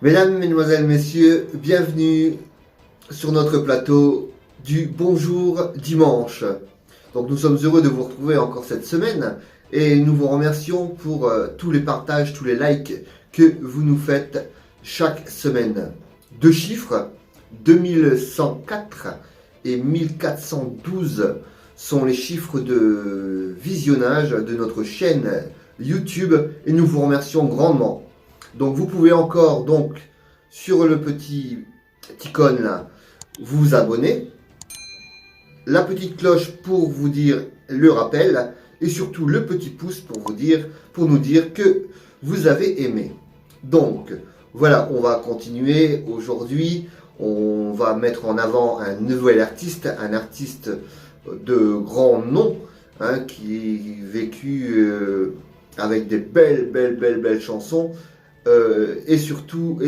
Mesdames, Mesdemoiselles, Messieurs, bienvenue sur notre plateau du Bonjour Dimanche. Donc nous sommes heureux de vous retrouver encore cette semaine et nous vous remercions pour tous les partages, tous les likes que vous nous faites chaque semaine. Deux chiffres, 2104 et 1412 sont les chiffres de visionnage de notre chaîne YouTube et nous vous remercions grandement. Donc vous pouvez encore sur le petit icône là vous abonner, la petite cloche pour vous dire le rappel et surtout le petit pouce pour nous dire que vous avez aimé. Donc voilà, on va continuer aujourd'hui. On va mettre en avant un nouvel artiste, un artiste de grand nom qui vécu avec des belles chansons. Et surtout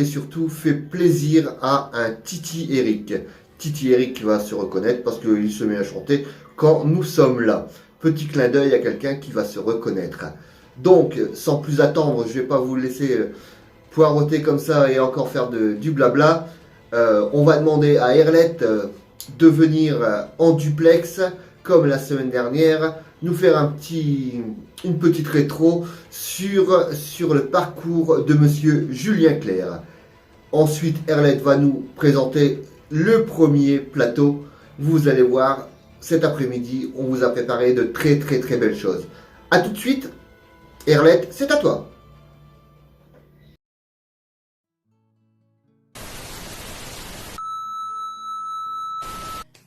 fait plaisir à un Titi Eric. Titi Eric va se reconnaître parce qu'il se met à chanter quand nous sommes là. Petit clin d'œil à quelqu'un qui va se reconnaître. Donc, sans plus attendre, je ne vais pas vous laisser poireauter comme ça et encore faire du blabla. On va demander à Erlette de venir en duplex, comme la semaine dernière, nous faire une petite rétro sur le parcours de Monsieur Julien Clerc. Ensuite, Erlette va nous présenter le premier plateau. Vous allez voir, cet après-midi, on vous a préparé de très belles choses. A tout de suite, Erlette, c'est à toi.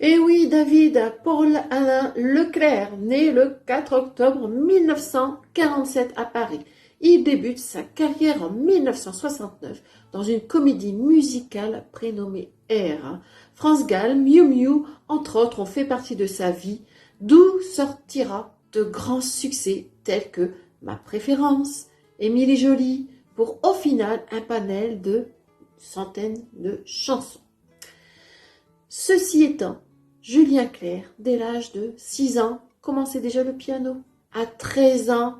Et oui, David Paul-Alain Leclerc, né le 4 octobre 1947 à Paris. Il débute sa carrière en 1969 dans une comédie musicale prénommée R. France Gall, Miu Miu, entre autres, ont fait partie de sa vie, d'où sortira de grands succès tels que Ma préférence, Émilie Jolie, pour au final un panel de centaines de chansons. Ceci étant, Julien Clerc, dès l'âge de 6 ans, commençait déjà le piano. À 13 ans,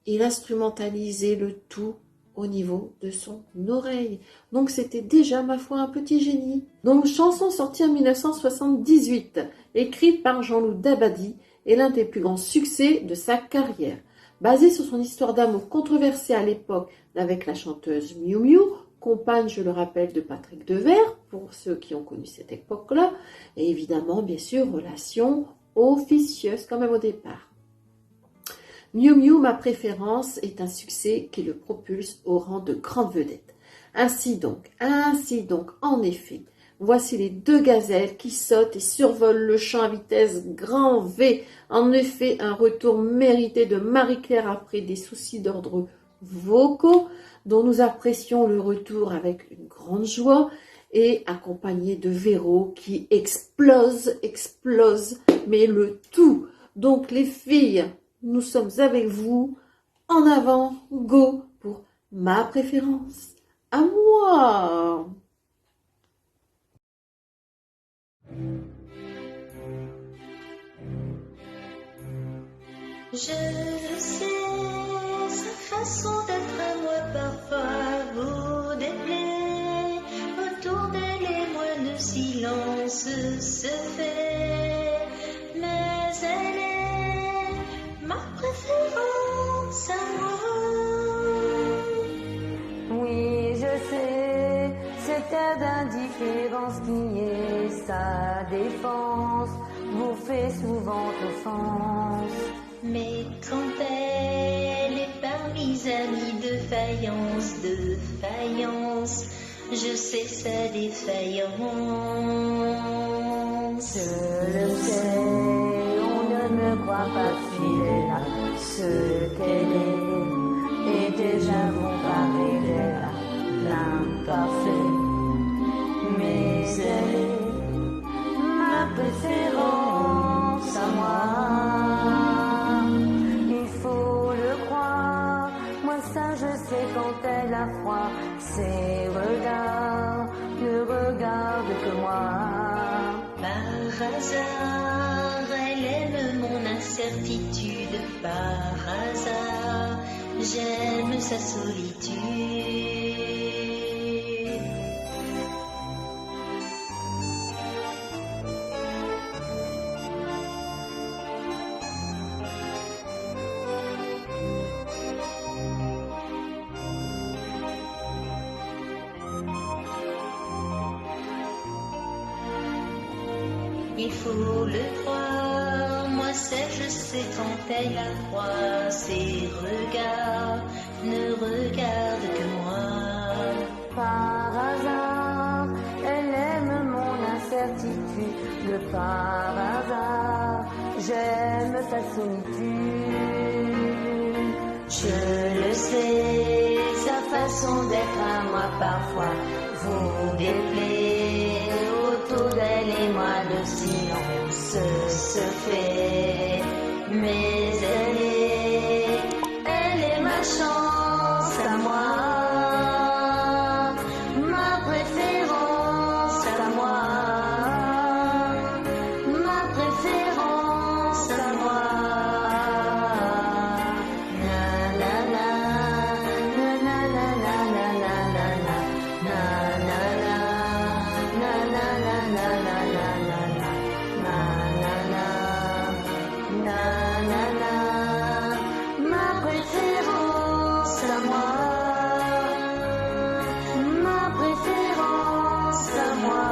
il instrumentalisait le tout au niveau de son oreille. Donc c'était déjà, ma foi, un petit génie. Donc chanson sortie en 1978, écrite par Jean-Loup Dabadi, est l'un des plus grands succès de sa carrière. Basée sur son histoire d'amour controversée à l'époque avec la chanteuse Miu Miu, compagne, je le rappelle, de Patrick Devers, pour ceux qui ont connu cette époque-là, et évidemment, bien sûr, relation officieuse quand même au départ. Miu Miu, Ma préférence, est un succès qui le propulse au rang de grande vedette. Ainsi donc, en effet, voici les deux gazelles qui sautent et survolent le champ à vitesse grand V. En effet, un retour mérité de Marie-Claire après des soucis d'ordre vocaux, dont nous apprécions le retour avec une grande joie, et accompagné de Véro qui explose, mais le tout. Donc les filles, nous sommes avec vous, en avant, go, pour Ma préférence. À moi! Je le sais, sa façon d'être à moi parfois vous déplaît. Autour d'elle et moi le silence se fait. Mais elle est ma préférence à moi. Oui, je sais, cet air d'indifférence qui est sa défense vous fait souvent offense. Mais quand elle est parmi amis de faïence, je sais sa défaillance. Je le sais, on ne me croit pas fidèle à ce qu'elle est, et déjà comparé d'elle à l'imparfait. Mais elle est ma préférence à moi. Il faut le croire, moi ça je sais quand elle a froid. Ses regards ne regardent que moi. Par hasard, elle aime mon incertitude. Par hasard, j'aime sa solitude. il faut le croire. Moi seul je sais quand elle a froid. Ses regards ne regardent que moi. Par hasard, elle aime mon incertitude. Par hasard, j'aime sa solitude. Je le sais, sa façon d'être à moi parfois vous déplaît. Autour d'elle et moi le silence se fait. Mais elle est ma chance à moi, ma préférence à moi, ma préférence à moi. Na na na na na na na na na na na na na na na na ma préférence à moi, ma préférence à moi.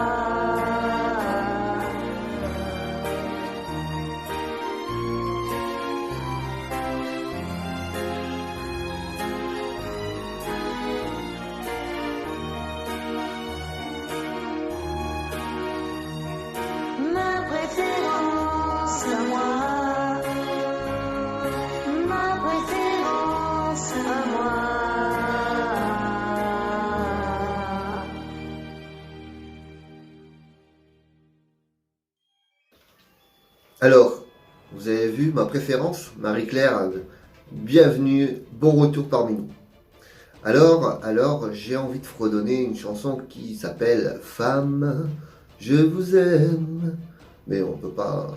Ma préférence à moi, ma préférence à moi. Alors, vous avez vu ma préférence, Marie-Claire, bienvenue, bon retour parmi nous. Alors, j'ai envie de fredonner une chanson qui s'appelle Femme, je vous aime. Mais on ne peut pas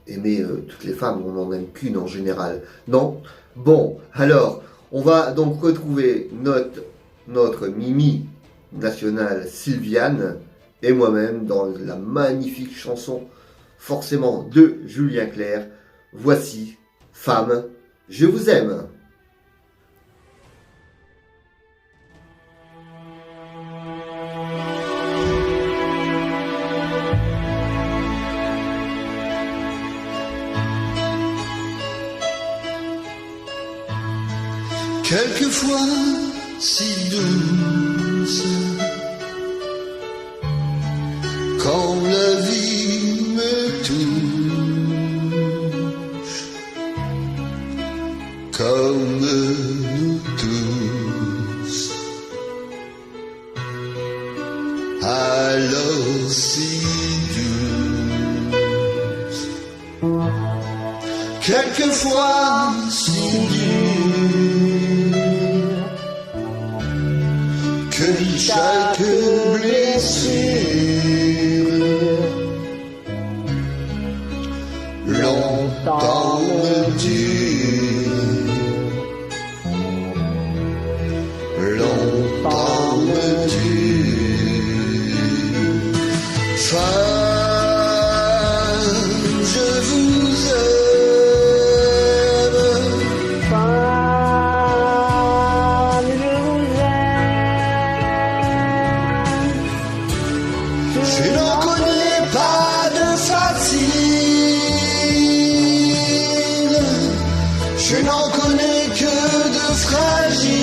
aimer toutes les femmes, on n'en aime qu'une en général. Non? Bon, alors, on va donc retrouver notre Mimi nationale Sylviane et moi-même dans la magnifique chanson forcément de Julien Clerc. Voici Femme, je vous aime. Quelquefois si douce, quand la vie me touche, comme nous tous, alors si douce, quelquefois si dure, que chaque blessure longtemps me dure, longtemps me dure. Femme, je vous aime. Femme, je vous aime. Je n'en connais pas de facile, je n'en connais que de fragile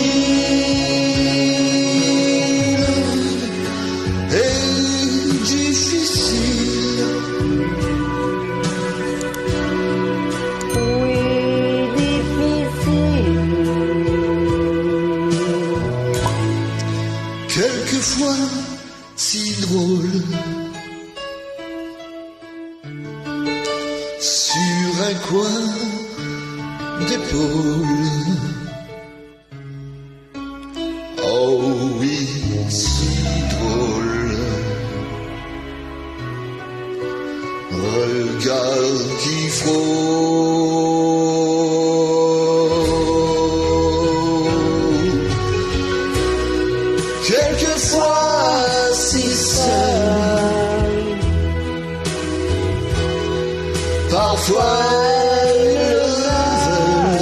et difficile. Oui, difficile. Quelquefois si drôle, sur un coin d'épaule. Oh oui, si drôle. Regard qui frôle. Quelquefois si seul, parfois le veut.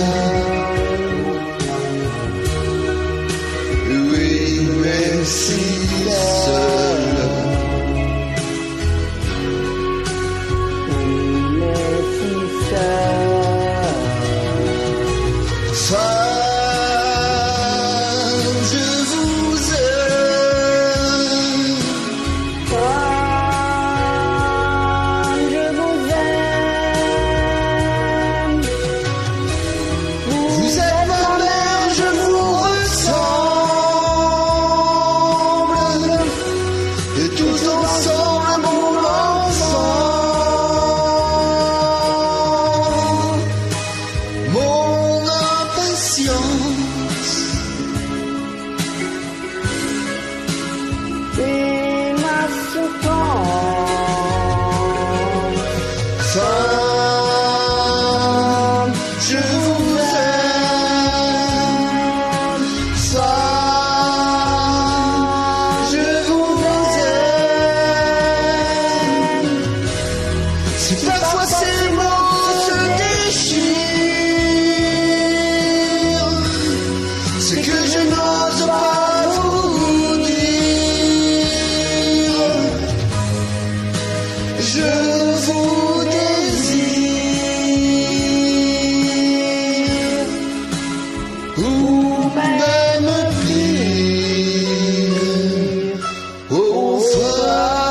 patience. Et ma souffrance. Femme, je vous aime. Femme, je vous aime. Si parfois ces mots se déchirent, c'est que je n'ose pas vous dire. Je vous désire, ou même pire, aux femmes.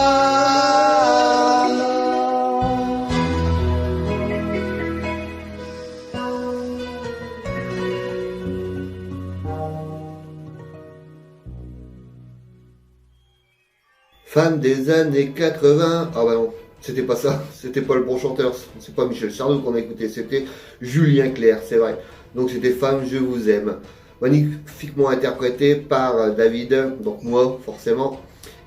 Fan des années 80. Ah bah non, c'était pas ça, c'était pas le bon chanteur, c'est pas Michel Sardou qu'on a écouté, c'était Julien Clerc, c'est vrai. Donc c'était Femme, je vous aime. Magnifiquement interprété par David, donc moi forcément,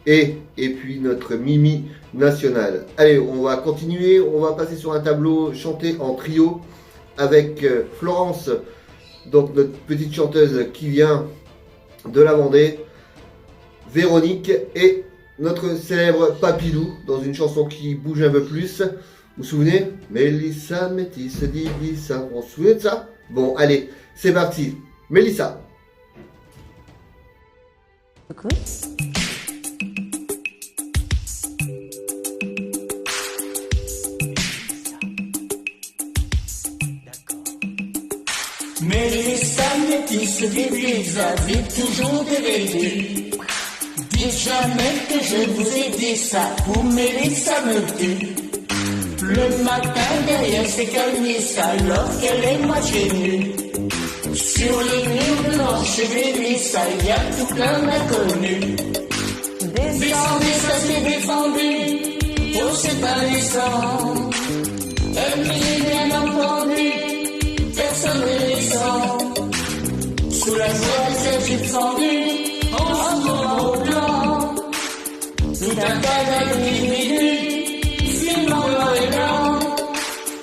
et puis notre Mimi nationale. Allez, on va continuer, on va passer sur un tableau chanté en trio avec Florence, donc notre petite chanteuse qui vient de la Vendée, Véronique et notre célèbre Papilou dans une chanson qui bouge un peu plus. Vous vous souvenez? Mélissa, Métis, Divisa. On se souvient de ça? Bon, allez, c'est parti. Mélissa. Mélissa, Métis, Divisa, dites toujours des vérités. Dites jamais que je vous ai dit ça, pour Mélissa me tue. Le matin derrière ses calmisses, alors qu'elle est moitié nue. Sur les murs blanches et des lisses, il y a tout plein d'inconnus. Descendez, ça s'est défendu, oh c'est pas descend. Elle m'y bien entendu, personne ne descend. Sous la voie de cette jupe fendue, en ce moment au blanc. Tout un tas d'individus, filmant noir et blanc.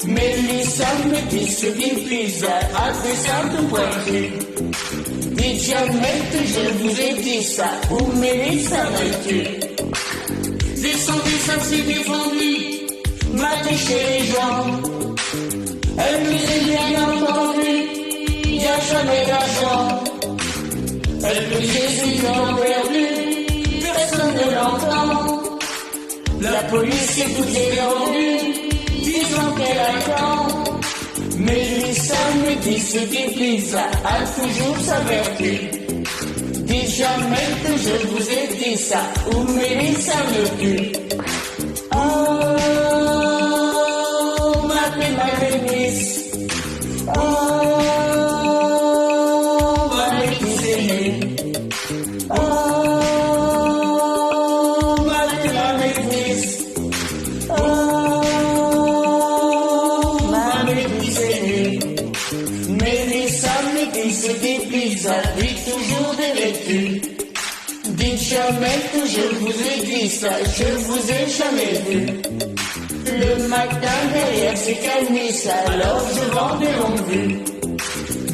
Mélissa, Métis, Divisa, a fait ça tout pointu. Dites jamais que je vous ai dit ça, ou Mélissa me tue. Descendez, ça s'est défendu, m'a touché les jambes. Elle me dit bien entendu, y a jamais d'argent. Elle me dit Jésus en perdu, personne ne l'entend. La police est toute étendue, disant qu'elle attend. Mélissa, Métis, Divisa, a toujours sa vertu. Dites jamais que je vous ai dit ça, ou Mélissa me tue. Oh, ma Mélis. Oh, ma Métis aimée. Oh, ma Mélis. Oh, ma Métis aimée. Mélissa, Métis, Divisa, dit toujours des vertus. Dites jamais que je vous ai dit ça, je vous ai jamais vu. Le matin derrière ces calmisses, alors je vends des longues vues.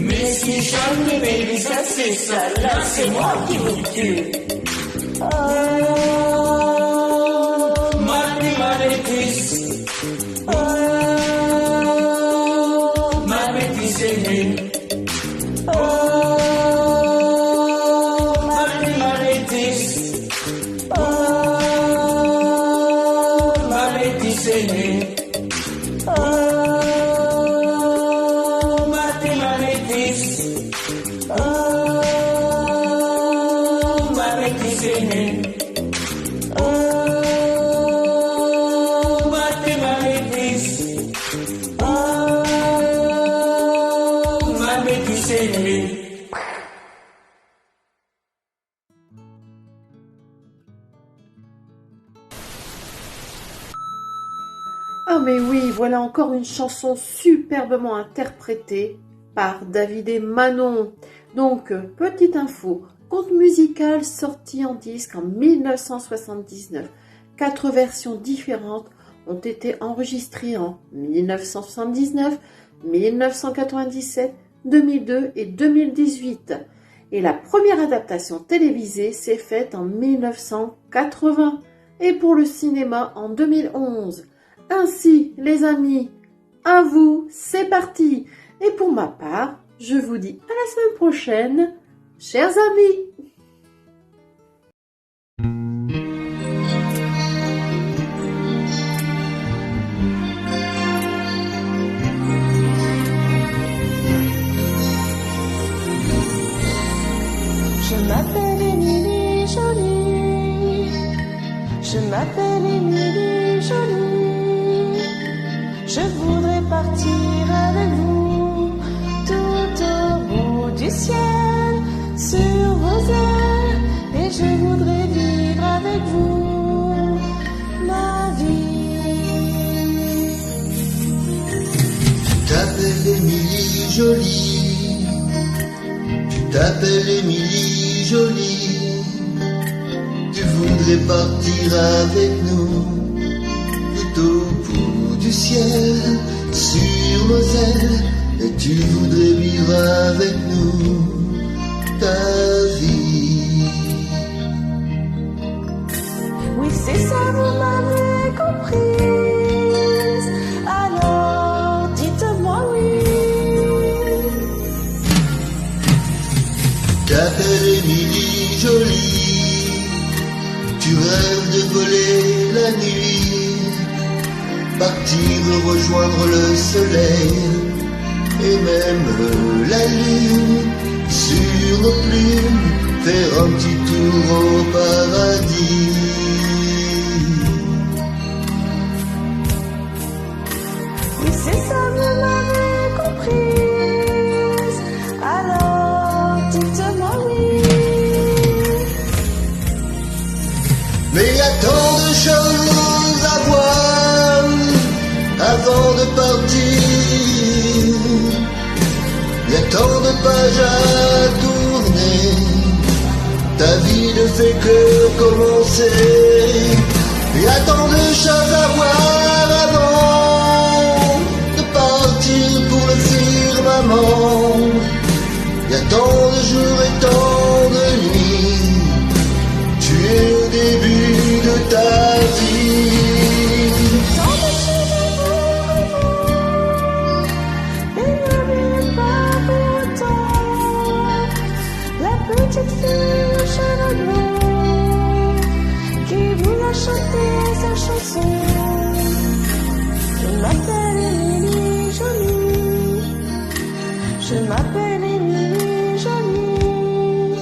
Mais si jamais Mélissa c'est ça, là c'est moi qui vous tue. Oh, ma Métis. Oh, ma Métis aimée. Oh, ma Métis. Oh, ma Métis aimée. Oh, ma Métis. Oh, ma Métis aimée. Oh, ma Métis. Oh, ma Métis aimée. Ah mais oui, voilà encore une chanson superbement interprétée par David et Manon. Donc, petite info, conte musical sorti en disque en 1979. 4 versions différentes ont été enregistrées en 1979, 1997, 2002 et 2018. Et la première adaptation télévisée s'est faite en 1980 et pour le cinéma en 2011. Ainsi, les amis, à vous, c'est parti. Et pour ma part, je vous dis à la semaine prochaine, chers amis. Je m'appelle Émilie Jolie. Je m'appelle Émilie Jolie. Je voudrais partir avec vous tout au bout du ciel, sur vos ailes, et je voudrais vivre avec vous ma vie. Tu t'appelles Émilie Jolie. Tu t'appelles Émilie Jolie. Tu voudrais partir avec nous tout au bout du ciel, sur nos ailes, et tu voudrais vivre avec nous ta vie. Oui, c'est ça, vous m'avez comprise. Alors, dites-moi oui. T'appelles Émilie Jolie. Tu rêves de voler la nuit, partir rejoindre le soleil et même la lune. Sur nos plumes, faire un petit tour au paradis. Oui, c'est ça, vous m'avez comprise. Alors, dites-moi oui. Mais y a tant de choses à voir avant de partir. Y a tant de pages à tourner. Ta vie ne fait que commencer. Y a tant de choses à voir avant de partir pour le firmament. Y a tant de jours et tant de nuits. Tu es au début de ta vie. Tant de choses à vous, mais n'oubliez pas pourtant la petite fille aux cheveux blonds qui vous a chanté sa chanson. Je m'appelle Émilie Jolie. Je m'appelle Émilie Jolie.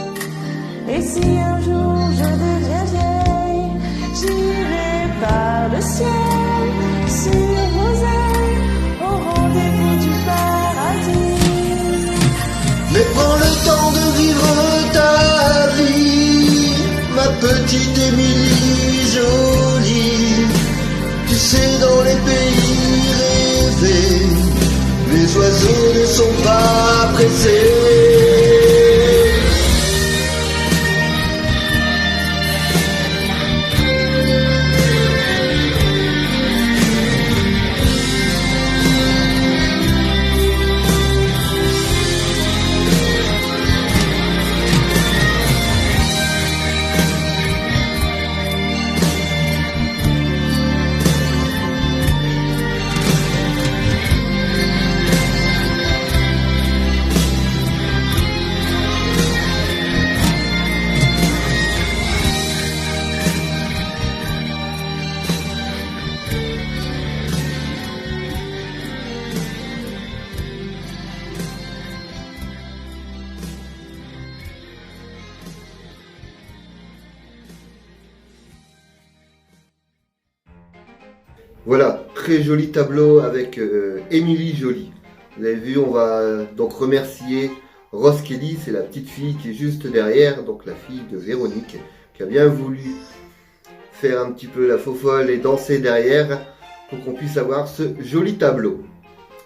Et si un jour je deviens vieille, j'irai par le ciel, sur vos ailes, au rendez-vous du paradis. Mais prends le temps de vivre ta vie, ma petite Émilie Jolie. Tu sais, dans les pays rêvés, les oiseaux ne sont pas pressés. Voilà, très joli tableau avec Émilie Jolie. Vous avez vu, on va donc remercier Rose Kelly, c'est la petite fille qui est juste derrière, donc la fille de Véronique, qui a bien voulu faire un petit peu la faux-folle et danser derrière pour qu'on puisse avoir ce joli tableau.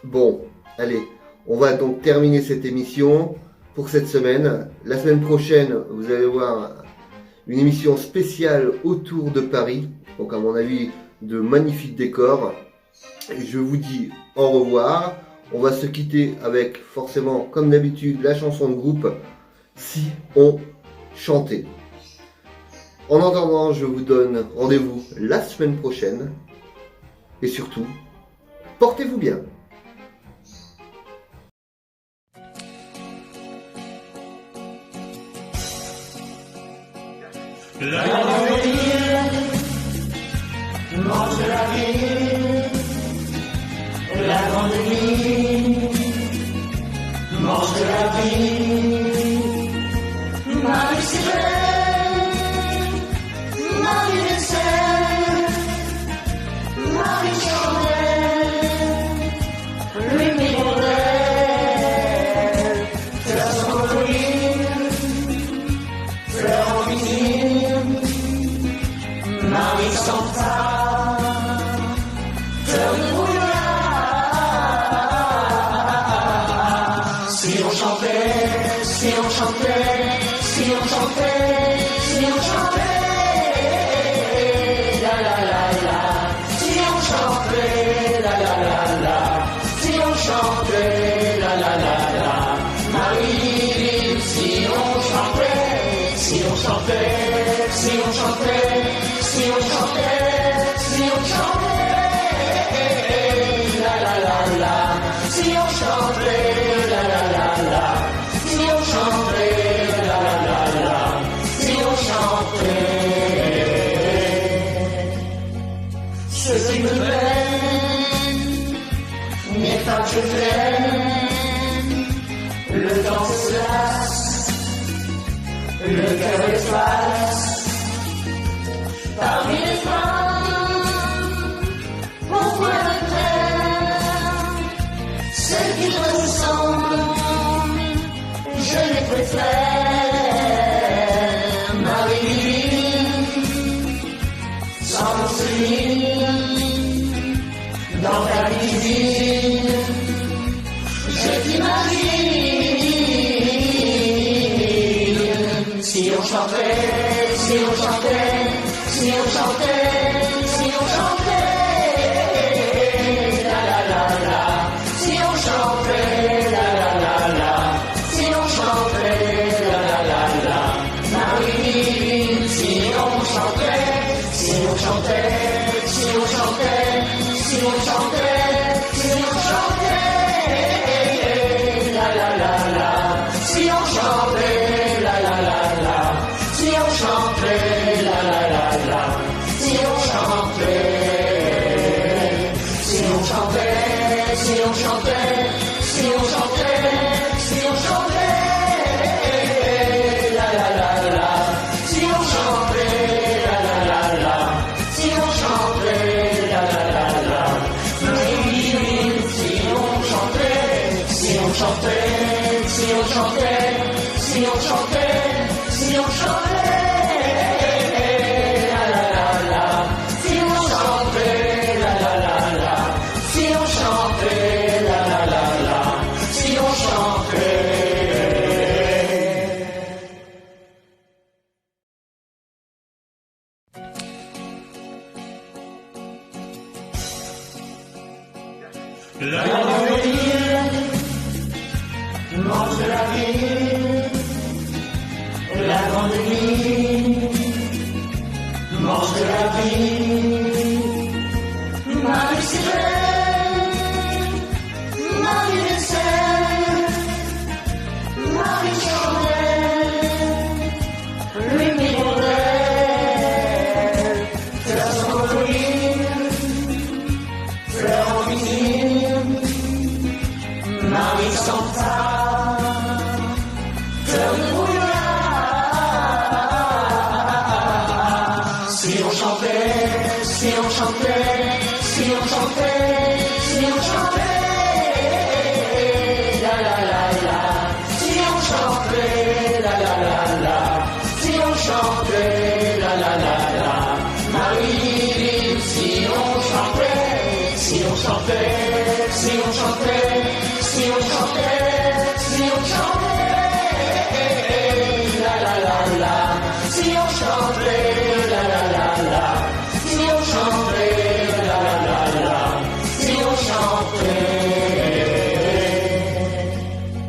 Bon, allez, On va donc terminer cette émission pour cette semaine. La semaine prochaine, vous allez voir une émission spéciale autour de Paris. Donc à mon avis, de magnifiques décors. Et je vous dis au revoir. On va se quitter avec forcément, comme d'habitude, la chanson de groupe Si on chantait. En attendant, je vous donne rendez-vous la semaine prochaine. Et surtout, portez-vous bien. La grande ville, mange la ville. La grande ville, mange la ville. Marie-Céleste, Marie-Céleste, Marie-Chandelle, lui Mirondelle, fleurs en colline, fleurs en vinyle, Marie-Santa, fleurs de brouillard. Si on chantait, si on chantait, si on chantait, si on chantait, la la la la. Si on chantait, la la la la. Si on chantait, la la la la. Marie, si on chantait, si on chantait, si on chantait, si on chantait, si on chantait, la la la la. Si on chantait, la la la la. Si on chantait, la la la la. Si on chantait. Ce qui me peine n'est pas que je t'aime. Le temps se lasse, le cœur efface. Parmi les femmes, pourquoi le taire? Celles qui te ressemblent, je les préfère. Marie, sans Céline, dans ta cuisine, je t'imagine. Si on chantait, si on chantait, si on chantait, si on chantait, la la la la. Si on chantait, la la la la. Si on chantait, la la la la. Marie, si on chantait, si on chantait, si on chantait, si on chantait, si on chantait, la la la la. Si on chantait, la la la la. Si on chantait, la la la la. Si on chantait, si on chantait, si on chantait, si on chantait, si on chantait, la la la la. Si on chantait, la la la la. Si on chantait, la la la la. Oui, si on chantait, si on chantait, si on chantait, si on chantait, si on chantait, la la la la. Si on chantait, la la la la. Si on chantait, la la la la. Si on chantait. La grande ville, mange la ville. La grande ville, mange la ville. Marie-Céleste, Marie-Céleste, Marie-Chandelle, lui Mirondelle, fleurs en colline, fleurs en vinyle, Marie-Santa, fleurs de brouillard. Si on chantait, chanter.